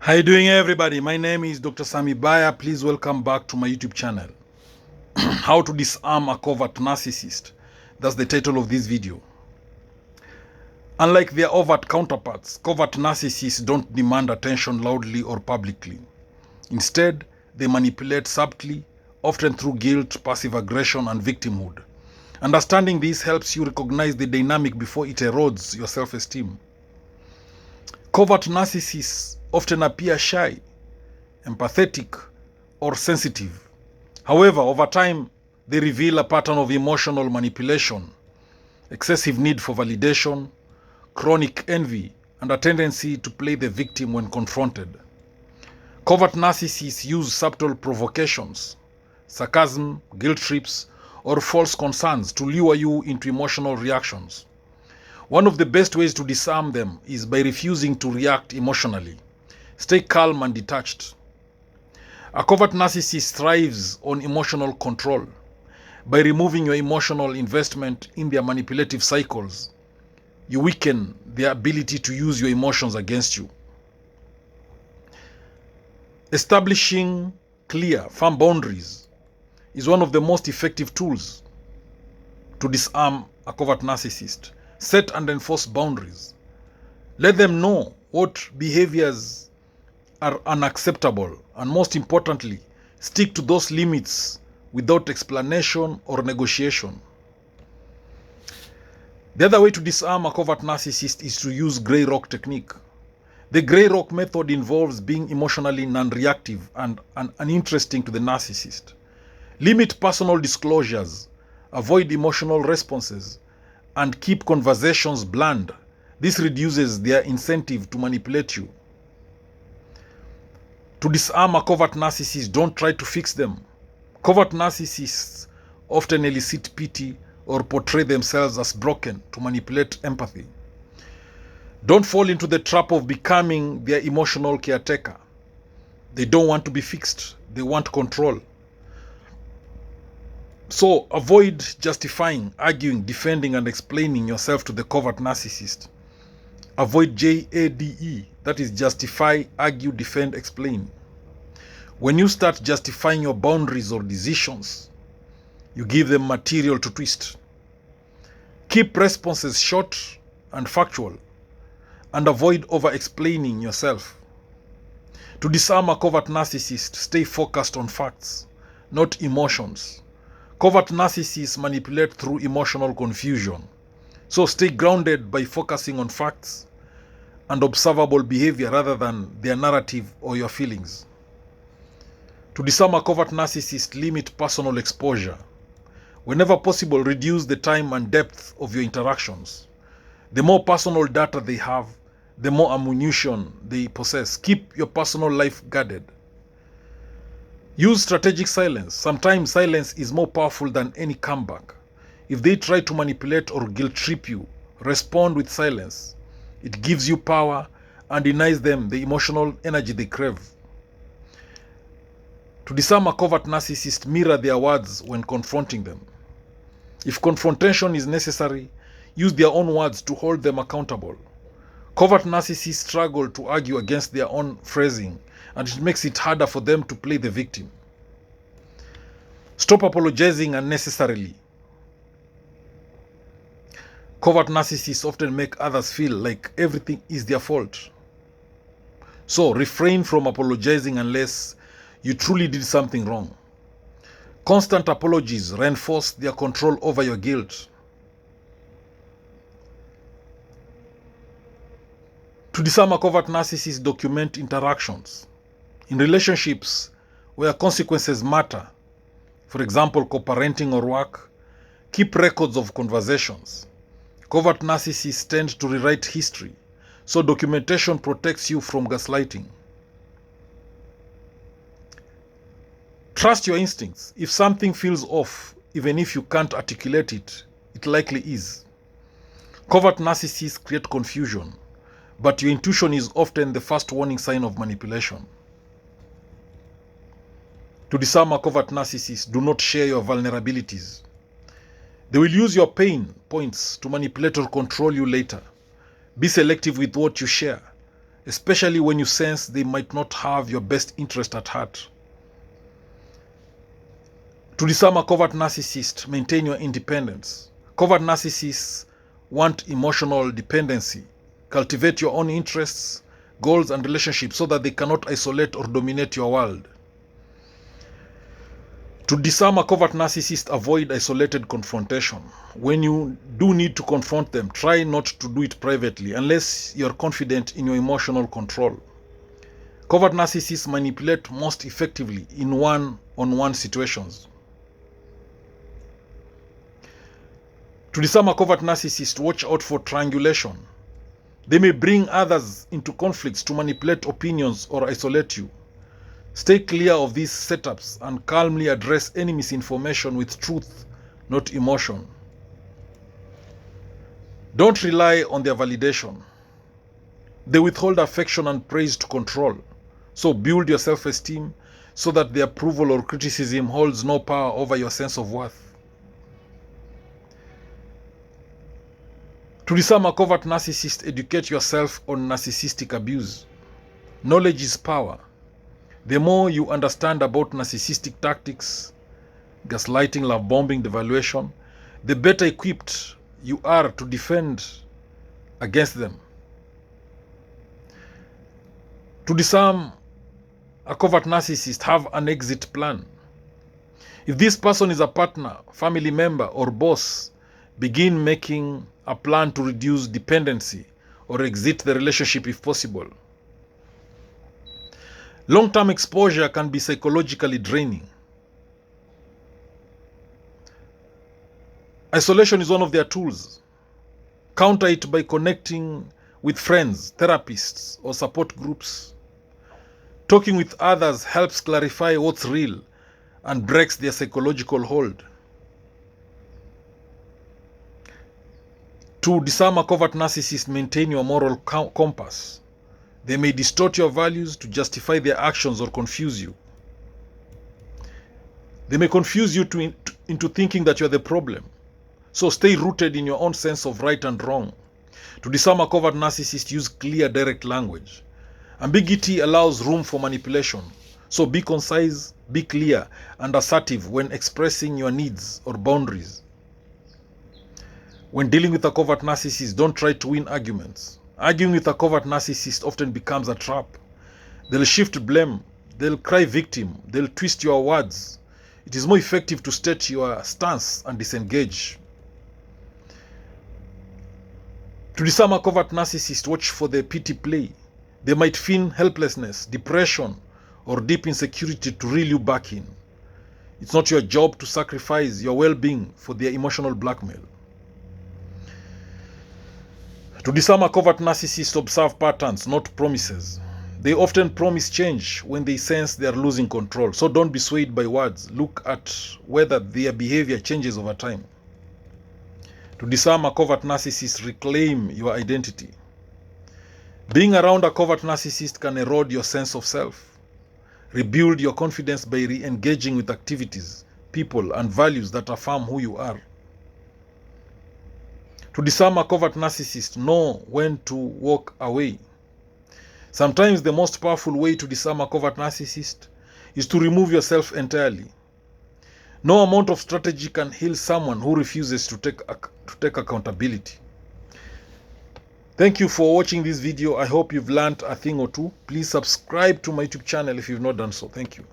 How you doing, everybody? My name is Dr. Sami Baya. Please welcome back to my YouTube channel. How to disarm a covert narcissist. That's the title of this video. Unlike their overt counterparts, covert narcissists don't demand attention loudly or publicly. Instead, they manipulate subtly, often through guilt, passive aggression, and victimhood. Understanding this helps you recognize the dynamic before it erodes your self-esteem. Covert narcissists often appear shy, empathetic, or sensitive. However, over time, they reveal a pattern of emotional manipulation, excessive need for validation, chronic envy, and a tendency to play the victim when confronted. Covert narcissists use subtle provocations, sarcasm, guilt trips, or false concerns to lure you into emotional reactions. One of the best ways to disarm them is by refusing to react emotionally. Stay calm and detached. A covert narcissist thrives on emotional control. By removing your emotional investment in their manipulative cycles, you weaken their ability to use your emotions against you. Establishing clear, firm boundaries is one of the most effective tools to disarm a covert narcissist. Set and enforce boundaries. Let them know what behaviors are unacceptable, and most importantly, stick to those limits without explanation or negotiation. The other way to disarm a covert narcissist is to use gray rock technique. The gray rock method involves being emotionally non-reactive and uninteresting to the narcissist. Limit personal disclosures, avoid emotional responses, and keep conversations bland. This reduces their incentive to manipulate you. To disarm a covert narcissist, don't try to fix them. Covert narcissists often elicit pity or portray themselves as broken to manipulate empathy. Don't fall into the trap of becoming their emotional caretaker. They don't want to be fixed. They want control. So avoid justifying, arguing, defending, and explaining yourself to the covert narcissist. Avoid JADE, that is justify, argue, defend, explain. When you start justifying your boundaries or decisions, you give them material to twist. Keep responses short and factual, and avoid over-explaining yourself. To disarm a covert narcissist, stay focused on facts, not emotions. Covert narcissists manipulate through emotional confusion. So stay grounded by focusing on facts and observable behavior rather than their narrative or your feelings. To disarm a covert narcissist, limit personal exposure. Whenever possible, reduce the time and depth of your interactions. The more personal data they have, the more ammunition they possess. Keep your personal life guarded. Use strategic silence. Sometimes silence is more powerful than any comeback. If they try to manipulate or guilt trip you, respond with silence. It gives you power and denies them the emotional energy they crave. To disarm a covert narcissist, mirror their words when confronting them. If confrontation is necessary, use their own words to hold them accountable. Covert narcissists struggle to argue against their own phrasing, and it makes it harder for them to play the victim. Stop apologizing unnecessarily. Covert narcissists often make others feel like everything is their fault. So refrain from apologizing unless you truly did something wrong. Constant apologies reinforce their control over your guilt. To disarm a covert narcissist, document interactions. In relationships where consequences matter, for example, co-parenting or work, keep records of conversations. Covert narcissists tend to rewrite history, so documentation protects you from gaslighting. Trust your instincts. If something feels off, even if you can't articulate it, it likely is. Covert narcissists create confusion, but your intuition is often the first warning sign of manipulation. To disarm a covert narcissist, do not share your vulnerabilities. They will use your pain points to manipulate or control you later. Be selective with what you share. especially when you sense they might not have your best interest at heart. To disarm a covert narcissist, maintain your independence. Covert narcissists want emotional dependency. Cultivate your own interests, goals, and relationships so that they cannot isolate or dominate your world. To disarm a covert narcissist, avoid isolated confrontation. When you do need to confront them, try not to do it privately unless you're confident in your emotional control. Covert narcissists manipulate most effectively in one-on-one situations. To disarm a covert narcissist, watch out for triangulation. They may bring others into conflicts to manipulate opinions or isolate you. Stay clear of these setups and calmly address any misinformation with truth, not emotion. Don't rely on their validation. They withhold affection and praise to control. So build your self-esteem so that their approval or criticism holds no power over your sense of worth. To disarm a covert narcissist, educate yourself on narcissistic abuse. Knowledge is power. The more you understand about narcissistic tactics, gaslighting, love bombing, devaluation, the better equipped you are to defend against them. To disarm a covert narcissist, have an exit plan. If this person is a partner, family member, or boss, begin making a plan to reduce dependency or exit the relationship if possible. Long-term exposure can be psychologically draining. Isolation is one of their tools. Counter it by connecting with friends, therapists, or support groups. Talking with others helps clarify what's real and breaks their psychological hold. To disarm a covert narcissist, maintain your moral compass. They may distort your values to justify their actions or confuse you. They may confuse you into thinking that you're the problem. So stay rooted in your own sense of right and wrong. To disarm a covert narcissist, use clear, direct language. Ambiguity allows room for manipulation. So be concise, be clear, and assertive when expressing your needs or boundaries. When dealing with a covert narcissist, don't try to win arguments. Arguing with a covert narcissist often becomes a trap. They'll shift blame, they'll cry victim, they'll twist your words. It is more effective to state your stance and disengage. To disarm a covert narcissist, watch for the pity play. They might feign helplessness, depression, or deep insecurity to reel you back in. It's not your job to sacrifice your well-being for their emotional blackmail. To disarm a covert narcissist, observe patterns, not promises. They often promise change when they sense they are losing control. So don't be swayed by words. Look at whether their behavior changes over time. To disarm a covert narcissist, reclaim your identity. Being around a covert narcissist can erode your sense of self. Rebuild your confidence by re-engaging with activities, people, and values that affirm who you are. To disarm a covert narcissist, know when to walk away. Sometimes the most powerful way to disarm a covert narcissist is to remove yourself entirely. No amount of strategy can heal someone who refuses to take accountability. Thank you for watching this video. I hope you've learned a thing or two. Please subscribe to my YouTube channel if you've not done so. Thank you.